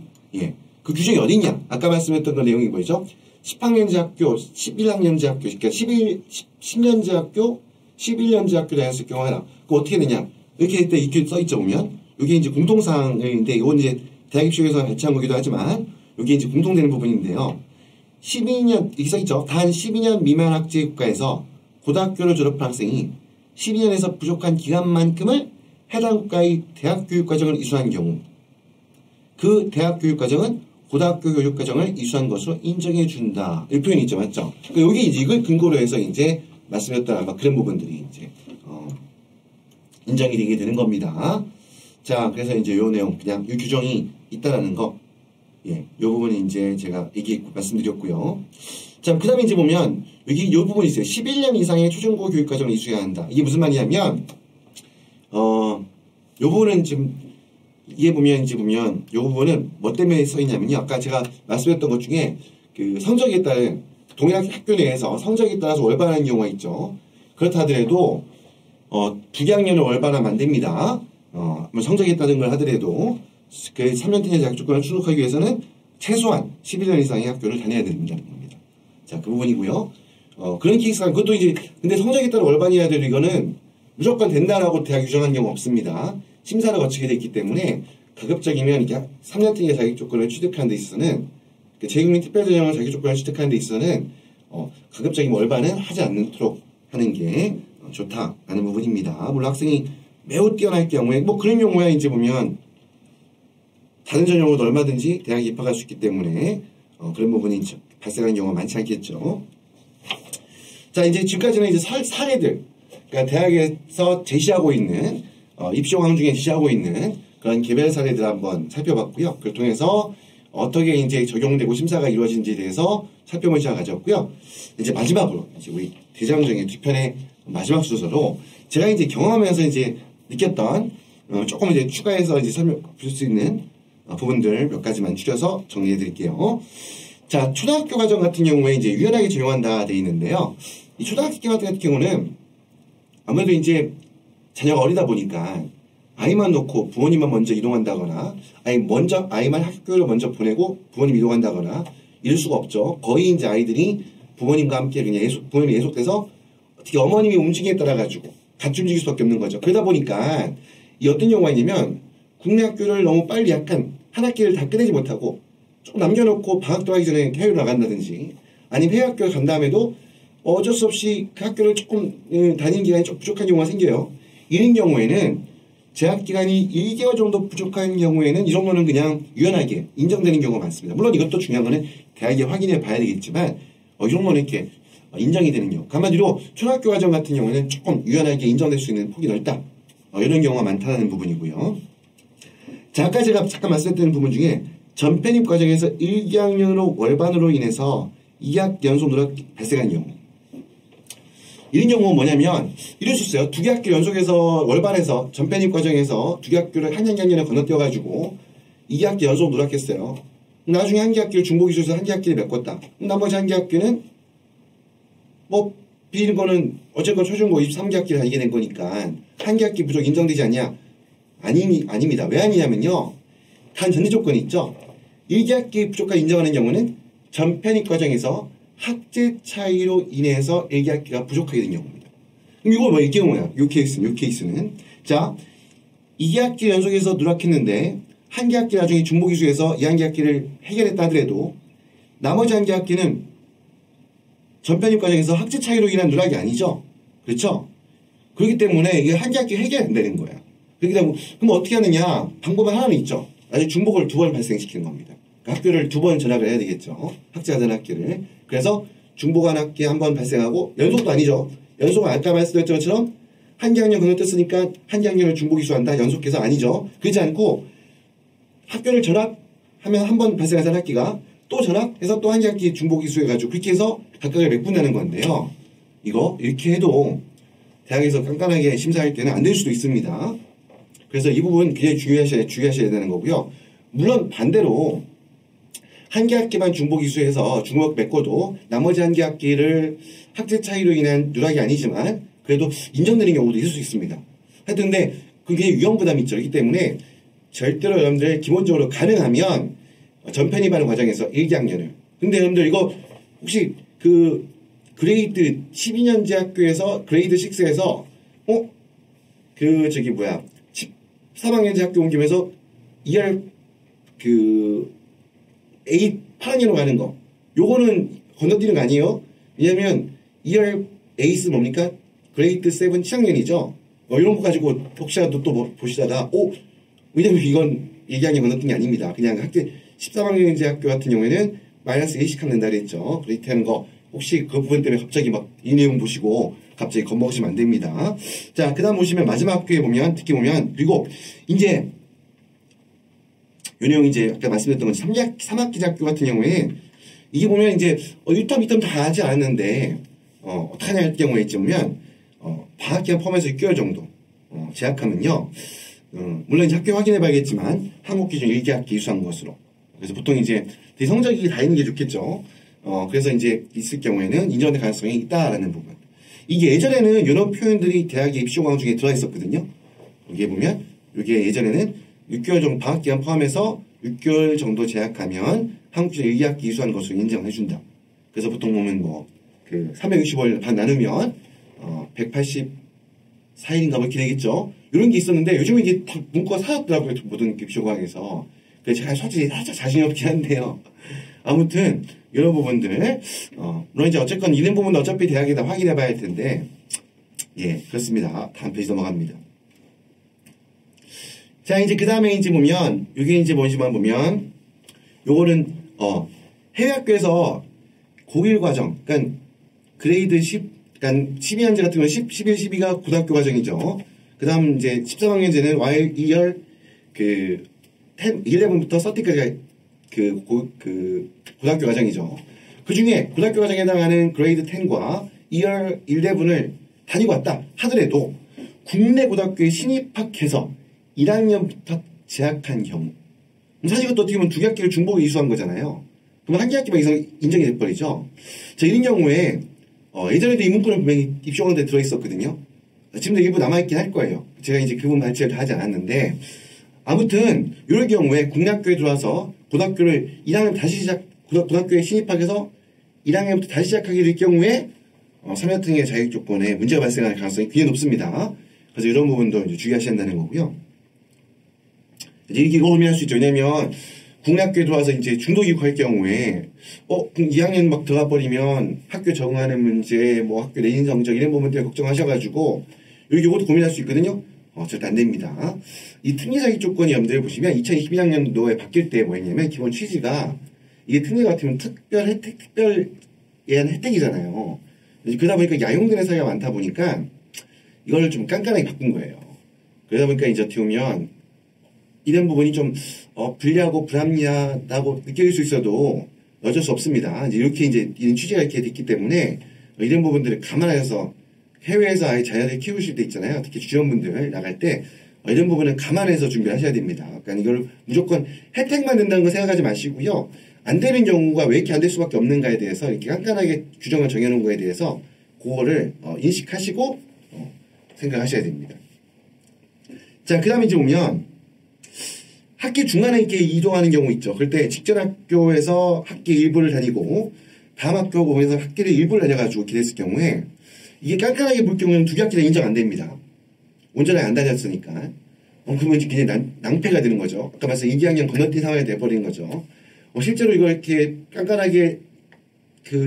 그 규정이 어디 있냐? 아까 말씀했던 그 내용이 뭐죠? 10학년제 학교, 11학년제 학교, 그러니까 10년제 학교, 11년제 학교 다녔을 경우 하나. 그거 어떻게 되냐? 이렇게 써있죠, 보면. 이게 이제 공통사항인데, 이건 이제 대학 입시에서 배치한 거기도 하지만, 이게 이제 공통되는 부분인데요. 12년, 이렇게 써있죠. 단 12년 미만 학제 국가에서 고등학교를 졸업한 학생이 12년에서 부족한 기간만큼을 해당 국가의 대학 교육과정을 이수한 경우, 그 대학 교육과정은 고등학교 교육과정을 이수한 것으로 인정해준다. 이 표현이 있죠, 맞죠? 그러니까 여기 이제 이걸 근거로 해서 이제 말씀했던 아마 그런 부분들이 이제, 인정이 되게 되는 겁니다. 자, 그래서 이제 요 내용, 그냥 이 규정이 있다라는 거, 요 부분이 이제 제가 말씀드렸고요. 자, 그 다음에 이제 보면, 여기 요 부분이 있어요. 11년 이상의 초중고 교육과정을 이수해야 한다. 이게 무슨 말이냐면, 요 부분은 지금, 이게 보면, 요 부분은 뭐 때문에 써있냐면요. 아까 제가 말씀했던 것 중에, 그 성적에 따른, 동일한 학교 내에서 성적에 따라서 월반하는 경우가 있죠. 그렇다 하더라도, 부기학년을 월반하면 안 됩니다. 뭐 성적에 따른 걸 하더라도, 그 3년태의 자격 조건을 충족하기 위해서는 최소한 11년 이상의 학교를 다녀야 된다는 겁니다. 자, 그 부분이고요. 그런 케이스가, 그것도 이제, 근데 성적에 따라 월반이어야 되는 이거는 무조건 된다라고 대학 유정한 경우 없습니다. 심사를 거치게 돼 있기 때문에 가급적이면 이게 3년태의 자격 조건을 취득하는 데 있어서는, 재경민 특별전형을 자격 조건을 취득하는 데 있어서는, 가급적이면 월반은 하지 않도록 하는 게 좋다라는 부분입니다. 물론 학생이 매우 뛰어날 경우에, 뭐 그런 경우에 이제 보면, 다른 전형으로도 얼마든지 대학에 입학할 수 있기 때문에 그런 부분이 발생하는 경우가 많지 않겠죠. 자, 이제 지금까지는 이제 사례들, 그러니까 대학에서 제시하고 있는 입시호강 중에 제시하고 있는 그런 개별 사례들 한번 살펴봤고요. 그걸 통해서 어떻게 이제 적용되고 심사가 이루어진지에 대해서 살펴본 시간을 가졌고요. 이제 마지막으로 이제 우리 대장정의 뒤편의 마지막 순서로 제가 이제 경험하면서 이제 느꼈던 조금 이제 추가해서 이제 볼 수 있는 부분들 몇 가지만 추려서 정리해 드릴게요. 자, 초등학교 과정 같은 경우에 이제 유연하게 적용한다 되어 있는데요. 이 초등학교 같은 경우는 아무래도 이제 자녀가 어리다 보니까 아이만 놓고 부모님만 먼저 이동한다거나 아이만 학교를 먼저 보내고 부모님 이동한다거나 이럴 수가 없죠. 거의 이제 아이들이 부모님과 함께 그냥 부모님이 예속돼서 어떻게 어머님이 움직임에 따라 가지고 같이 움직일 수밖에 없는 거죠. 그러다 보니까 이 어떤 경우가 있냐면 국내 학교를 너무 빨리 약간 한 학기를 다 끝내지 못하고 좀 남겨놓고 방학 들어가기 전에 해외로 나간다든지 아니면 해외 학교를 간 다음에도 어쩔 수 없이 그 학교를 조금 다니는 기간이 좀 부족한 경우가 생겨요. 이런 경우에는 재학 기간이 1개월 정도 부족한 경우에는 이 정도는 그냥 유연하게 인정되는 경우가 많습니다. 물론 이것도 중요한 거는 대학에 확인해 봐야 되겠지만 이 정도는 이렇게 인정이 되는 경우. 한마디로 초등학교 과정 같은 경우에는 조금 유연하게 인정될 수 있는 폭이 넓다. 이런 경우가 많다는 부분이고요. 자, 아까 제가 잠깐 말씀드린 부분 중에 전편입 과정에서 1학년으로 월반으로 인해서 2학 연속 누락 발생한 경우. 이런 경우는 뭐냐면 이럴 수 있어요. 2개 학기 연속해서 월반에서 전편입 과정에서 2개 학교를 한 학년에 건너뛰어가지고 2개 학기 연속 누락했어요. 나중에 한 개 학기를 중복이수에서 한 개 학기를 메꿨다. 나머지 한 개 학기는 뭐 비는 거는 어쨌건 초중고 23개 학기를 다니게 된 거니까 한 개 학기 부족 인정되지 않냐? 아닙니다. 왜 아니냐면요. 단 전제 조건이 있죠. 1개 학기 부족한 인정하는 경우는 전편입 과정에서 학제 차이로 인해서 1개 학기가 부족하게 된 경우입니다. 그럼 이거 뭐 이 경우야? 요 케이스는 자 2개 학기 연속해서 누락했는데 한 개 학기 나중에 중복이수에서 이 한 개 학기를 해결했다 하더라도 나머지 한 개 학기는 전편입 과정에서 학제 차이로 인한 누락이 아니죠. 그렇죠? 그렇기 때문에 이게 한 개 학기 해결이 안 되는 거야. 그렇기 때문에 그럼 어떻게 하느냐? 방법은 하나는 있죠. 아직 중복을 2번 발생시키는 겁니다. 그러니까 학교를 2번 전학을 해야 되겠죠. 학제가 된 학기를. 그래서 중복한 학기 한 번 발생하고 연속도 아니죠. 연속은 아까 말씀드렸던 것처럼 한 개 학년 건너뛰었으니까 한 개 학년을 중복이수한다. 연속해서 아니죠. 그렇지 않고 학교를 전학하면 한 번 발생하는 학기가 또 전학해서 또 한 개 학기 중복이수해가지고 그렇게 해서 각각을 메꾼다는 건데요. 이거 이렇게 해도 대학에서 깐깐하게 심사할 때는 안 될 수도 있습니다. 그래서 이 부분 굉장히 주의하셔야 되는 거고요. 물론 반대로 한 개 학기만 중복이수해서 중복 메꿔도 나머지 한 개 학기를 학제 차이로 인한 누락이 아니지만 그래도 인정되는 경우도 있을 수 있습니다. 하여튼 근데 그게 위험 부담이 있죠. 그렇기 때문에 절대로 여러분들 기본적으로 가능하면 전편입하는 과정에서 1개 학년을. 근데 여러분들 이거 혹시 그 그레이드 12년제 학교에서 그레이드 6에서 그 저기 뭐야 13학년제 학교 온 김에서 2월 그 A 8학년으로 가는 거 요거는 건너뛰는 거 아니에요? 왜냐면 2월 에이스 뭡니까? 그레이드 7 7학년이죠. 이런 거 가지고 혹시라도 또 보시다가 왜냐면 이건 얘기하는 건너뛴 게 아닙니다. 그냥 학교 13학년제 학교 같은 경우에는 마이너스 1씩 한다 그랬죠. 그렇게 하는 거 혹시 그 부분 때문에 갑자기 막 이 내용 보시고 갑자기 겁먹으시면 안 됩니다. 자, 그 다음 보시면 마지막 학교에 보면 특히 보면 그리고 이제 요 내용 이제 아까 말씀드렸던 건 3학기 학교 같은 경우에 이게 보면 이제 유탐 다 하지 않았는데 어떻게 하냐 할 경우에 있지 보면 방학기간 포함해서 6개월 정도 재학하면요. 물론 이제 학교 확인해 봐야겠지만 한국 기준 1개 학기 이수한 것으로. 그래서 보통 이제 성적이 다 있는 게 좋겠죠. 그래서 이제 있을 경우에는 인정될 가능성이 있다라는 부분. 이게 예전에는 이런 표현들이 대학의 입시 공강 중에 들어 있었거든요. 여기에 보면 이게 예전에는 6개월 정도 방학기간 포함해서 6개월 정도 재학하면 한국 기준 1개 학기 이수한 것으로 인정해 준다. 그래서 보통 보면 뭐 그 360을 반 나누면 184일인가 뭐 이렇게 되겠죠. 이런 게 있었는데 요즘은 이게 다 문구가 사라졌더라고요. 모든 입시 공강에서. 그래서 제가 솔직히 살짝 자신이 없긴 한데요. 아무튼 이런 부분들 물론 이제 어쨌건 이런 부분은 어차피 대학에다 확인해 봐야 할 텐데 예 그렇습니다. 다음 페이지 넘어갑니다. 자 이제 그 다음에 이제 보면 이게 이제 뭔지만 보면 요거는 해외 학교에서 고1 과정 그러니까 그레이드 10 그러니까 12년제 같은 경우는 11, 12가 고등학교 과정이죠. 그 다음 이제 13학년제는 Y2열 그 11부터 30까지가 그 고등학교 과정이죠. 그 중에 고등학교 과정에 해당하는 그레이드 10과 2열 11을 다니고 왔다 하더라도 국내 고등학교에 신입학해서 1학년부터 재학한 경우 사실 이것도 어떻게 보면 2개 학기를 중복에 이수한 거잖아요. 그럼 한 개 학기만 이상 인정이 돼버리죠. 자 이런 경우에 예전에도 이 문구는 분명히 입시공강대에 들어있었거든요. 지금도 일부 남아있긴 할 거예요. 제가 이제 그 부분 발제를 다 하지 않았는데 아무튼 이런 경우에 국내 학교에 들어와서 고등학교를 1학년 다시 고등학교에 신입학해서 1학년부터 다시 시작하게 될 경우에 3년 등의 자격 조건에 문제가 발생할 가능성이 굉장히 높습니다. 그래서 이런 부분도 이제 주의하셔야 한다는 거고요. 이제 이렇게 고민할 수 있죠. 왜냐면 국내학교에 들어와서 이제 중도기육할 경우에 그럼 2학년 막 들어가 버리면 학교 적응하는 문제, 뭐 학교 내신 성적 이런 부분 때문에 걱정하셔가지고 요것도 고민할 수 있거든요. 절대 안 됩니다. 이 특례자격 조건이 염두에 보시면 2022학년도에 바뀔 때 뭐였냐면 기본 취지가 이게 특례 같으면 특별 혜택, 특별 예한 혜택이잖아요. 그러다 보니까 야용되는 사회가 많다 보니까 이걸 좀 깐깐하게 바꾼 거예요. 그러다 보니까 이제 어떻게 보면 이런 부분이 좀 불리하고 불합리하다고 느껴질 수 있어도 어쩔 수 없습니다. 이제 이렇게 이제 이런 취지가 이렇게 됐기 때문에 이런 부분들을 감안해서 해외에서 아예 자녀들 키우실 때 있잖아요. 특히 주연분들 나갈 때 이런 부분은 감안해서 준비를 하셔야 됩니다. 그러니까 이걸 무조건 혜택만 된다는 거 생각하지 마시고요. 안 되는 경우가 왜 이렇게 안 될 수밖에 없는가에 대해서 이렇게 깐깐하게 규정을 정해놓은 거에 대해서 그거를 인식하시고 생각하셔야 됩니다. 자, 그 다음에 이제 오면 학기 중간에 이렇게 이동하는 경우 있죠. 그럴 때 직전 학교에서 학기 일부를 다니고 다음 학교 보면서 학기를 일부를 다녀가지고 이렇게 됐을 경우에 이게 깐깐하게 볼 경우에는 2학기 다 인정 안 됩니다. 온전하게 안 다녔으니까. 그러면 굉장히 낭패가 되는 거죠. 아까 말씀 2, 2학년 건너뛴 상황이 돼버리는 거죠. 실제로 이걸 이렇게 깐깐하게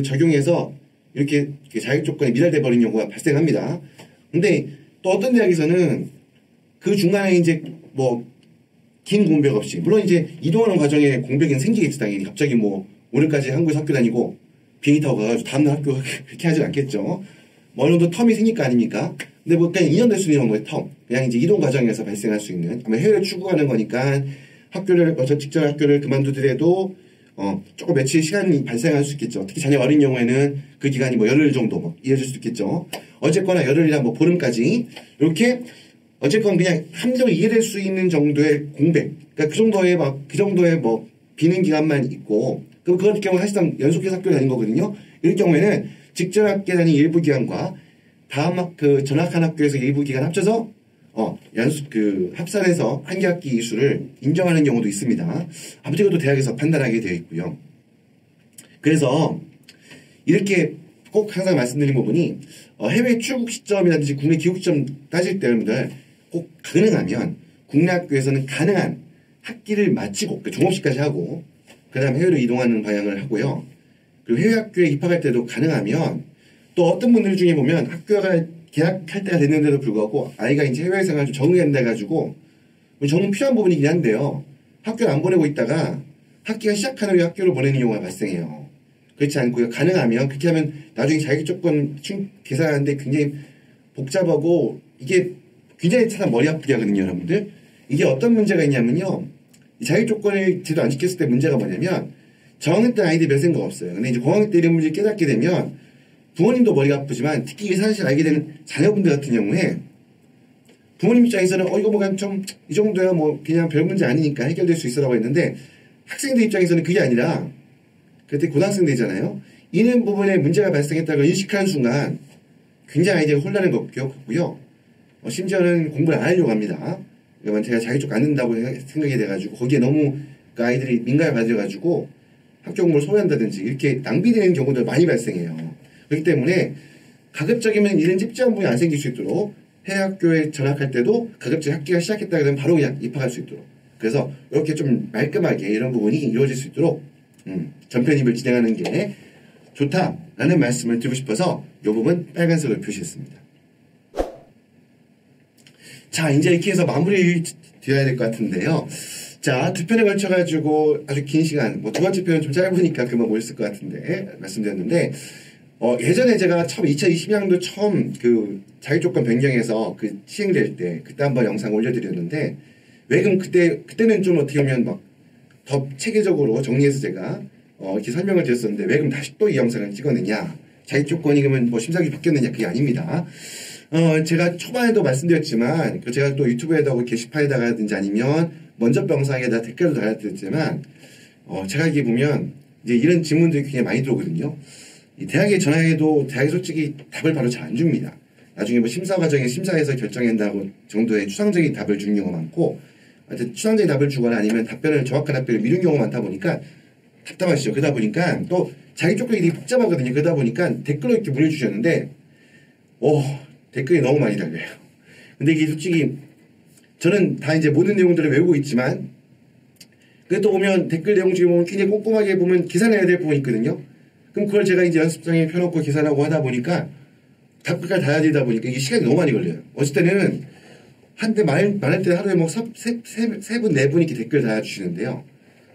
적용해서 이렇게 자격 조건이 미달돼 버린 경우가 발생합니다. 근데 또 어떤 대학에서는 그 중간에 이제 긴 공백 없이, 물론 이제 이동하는 과정에 공백은 생기겠지, 당연히. 갑자기 오늘까지 한국에서 학교 다니고 비행기 타고 가가지고 다음날 학교 그렇게 하진 않겠죠. 어느 정도 텀이 생길 거 아닙니까? 근데 그냥 2년 될 수 있는 거예요, 텀. 그냥 이제 이동 과정에서 발생할 수 있는. 아마 해외를 출국하는 거니까 학교를, 직전 학교를 그만두더라도 조금 며칠 시간이 발생할 수 있겠죠. 특히 자녀 어린 경우에는 그 기간이 열흘 정도 이어질 수 있겠죠. 어쨌거나 열흘이나 보름까지 이렇게 어쨌건 그냥 함정을 이해될 수 있는 정도의 공백, 그러니까 그 정도의 비는 기간만 있고, 그런 경우 사실상 연속해서 학교를 다닌 거거든요. 이런 경우에는 직전 학기 다닌 일부 기간과 다음 전학한 학교에서 일부 기간 합쳐서 합산해서 한 학기 이수를 인정하는 경우도 있습니다. 아무튼 이것도 대학에서 판단하게 되어 있고요. 그래서 이렇게 꼭 항상 말씀드린 부분이 해외 출국 시점이라든지 국내 귀국 시점 따질 때 여러분들 꼭 가능하면 국내 학교에서는 가능한 학기를 마치고 종업식까지 하고 그 다음에 해외로 이동하는 방향을 하고요. 그리고 해외 학교에 입학할 때도 가능하면 또 어떤 분들 중에 보면 학교가 계약할 때가 됐는데도 불구하고 아이가 이제 해외 생활 좀 적응이 안 돼가지고 적응 필요한 부분이긴 한데요. 학교를 안 보내고 있다가 학기가 시작하는 후에 학교를 보내는 경우가 발생해요. 그렇지 않고요. 가능하면 그렇게 하면 나중에 자기 조건 계산하는데 굉장히 복잡하고 이게 굉장히 참 머리 아프게 하거든요, 여러분들. 이게 어떤 문제가 있냐면요. 자기 조건을 제대로 안 지켰을 때 문제가 뭐냐면 저학년 때 아이들이 별 생각 없어요. 근데 이제 고학년 때 이런 문제를 깨닫게 되면 부모님도 머리가 아프지만 특히 이 사실 알게 되는 자녀분들 같은 경우에 부모님 입장에서는 이거 그냥 좀 이 정도야 그냥 별 문제 아니니까 해결될 수 있어라고 했는데 학생들 입장에서는 그게 아니라 그때 고등학생 되잖아요. 이런 부분에 문제가 발생했다고 인식하는 순간 굉장히 아이들이 혼란을 겪고요. 심지어는 공부를 안 하려고 합니다. 그러면 제가 자기 쪽 안 된다고 생각이 돼가지고 거기에 너무 그 아이들이 민감을 가져가지고 학교 공부를 소홀한다든지 이렇게 낭비되는 경우도 많이 발생해요. 그렇기 때문에 가급적이면 이런 찝찝한 부분이 안 생길 수 있도록 해외 학교에 전학할 때도 가급적 학기가 시작했다 그러면 바로 그냥 입학할 수 있도록 그래서 이렇게 좀 말끔하게 이런 부분이 이루어질 수 있도록 전편입을 진행하는 게 좋다라는 말씀을 드리고 싶어서 이 부분 빨간색으로 표시했습니다. 자, 이제 이렇게 해서 마무리 되어야 될 것 같은데요. 자, 2편에 걸쳐가지고 아주 긴 시간, 2번째 편은 좀 짧으니까 그만 못 있을 것 같은데 말씀드렸는데 예전에 제가 2022년도 처음 자격조건 변경해서 시행될 때 그때 한번 영상 올려드렸는데 왜 그럼 그때는 좀 어떻게 보면 더 체계적으로 정리해서 제가 이렇게 설명을 드렸었는데 왜 그럼 다시 또 이 영상을 찍었느냐, 자격조건이 그러면 심사기 바뀌었느냐, 그게 아닙니다. 제가 초반에도 말씀드렸지만 제가 또 유튜브에다가 게시판에다가든지 아니면 먼저 영상에다 댓글도 달아드렸지만 제가 이게 보면 이제 이런 질문들이 굉장히 많이 들어오거든요. 이 대학에 전화해도 대학이 솔직히 답을 바로 잘 안 줍니다. 나중에 심사 과정에 심사해서 결정한다고 정도의 추상적인 답을 주는 경우가 많고 추상적인 답을 주거나 아니면 정확한 답변을 미룬 경우가 많다 보니까 답답하시죠. 그러다 보니까 또 자기 조건이 되게 복잡하거든요. 그러다 보니까 댓글로 이렇게 문의 주셨는데 댓글이 너무 많이 달려요. 근데 이게 솔직히 저는 다 이제 모든 내용들을 외우고 있지만 근데 또 보면 댓글 내용 중에 보면 굉장히 꼼꼼하게 보면 계산해야 될 부분이 있거든요. 그럼 그걸 제가 이제 연습장에 펴놓고 계산하고 하다 보니까 답글까지 다 해야 되다 보니까 이게 시간이 너무 많이 걸려요. 어쩔 때는 한때 많을 때 하루에 뭐 세 분, 네 분이 이렇게 댓글 달아주시는데요.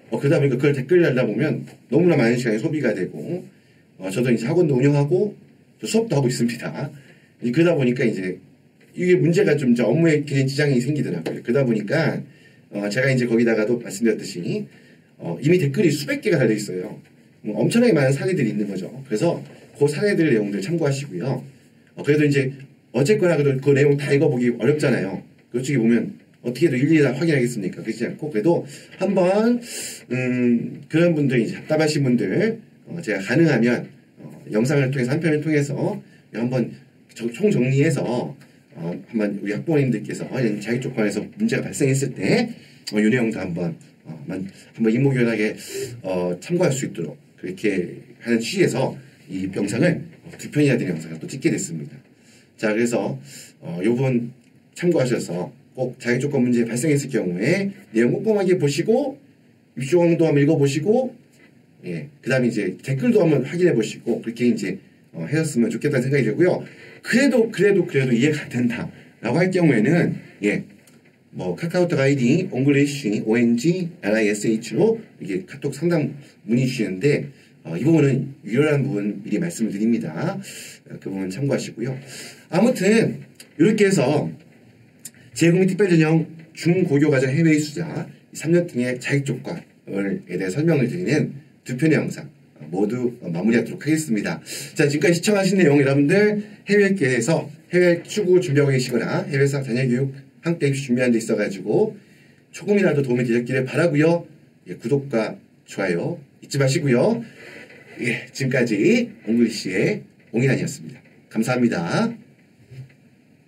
그러다 보니까 그걸 댓글 달다 보면 너무나 많은 시간이 소비가 되고, 저도 이제 학원도 운영하고, 수업도 하고 있습니다. 그러다 보니까 이제 이게 문제가 좀 이제 업무에 굉장히 지장이 생기더라고요. 그러다 보니까, 제가 이제 거기다가도 말씀드렸듯이, 이미 댓글이 수백 개가 달려 있어요. 엄청나게 많은 사례들이 있는 거죠. 그래서 그 사례들 내용들 참고하시고요. 그래도 이제 어쨌거나 그래도 그 내용 다 읽어보기 어렵잖아요. 솔직히 보면 어떻게든 일일이 다 확인하겠습니까? 그렇지 않고 그래도 한번 그런 분들 이제 답답하신 분들 제가 가능하면 영상을 통해서 한 편을 통해서 한번 총정리해서 한번 우리 학부모님들께서 자기 조건에서 문제가 발생했을 때 이 내용도 한번 일목요연하게 참고할 수 있도록 그렇게 하는 취지에서 이 영상을 두 편이나 되는 영상을 또 찍게 됐습니다. 자, 그래서 요번 참고하셔서 꼭 자기 조건 문제 발생했을 경우에 내용 꼼꼼하게 보시고 입시공도 한번 읽어보시고 그 다음에 이제 댓글도 한번 확인해 보시고 그렇게 이제 하셨으면 좋겠다는 생각이 들고요. 그래도 이해가 안 된다 라고 할 경우에는 뭐 카카오톡 아이디 옹글리쉬 ONGLISH로 이게 카톡 상담 문의 주시는데 이 부분은 유효한 부분 미리 말씀을 드립니다. 그 부분 참고하시고요. 아무튼 이렇게 해서 재외국민 특별전형 중고교과정 해외 수자 3년 등의 자격조건에 대해 설명을 드리는 두 편의 영상 모두 마무리하도록 하겠습니다. 자, 지금까지 시청하신 내용 여러분들 해외계에서 해외 출국을 준비하고 계시거나 해외에서 자녀교육 함께 준비하는 데 있어가지고 조금이라도 도움이 되셨기를 바라고요. 구독과 좋아요 잊지 마시고요. 지금까지 옹글리쉬의 옹인환이었습니다. 감사합니다.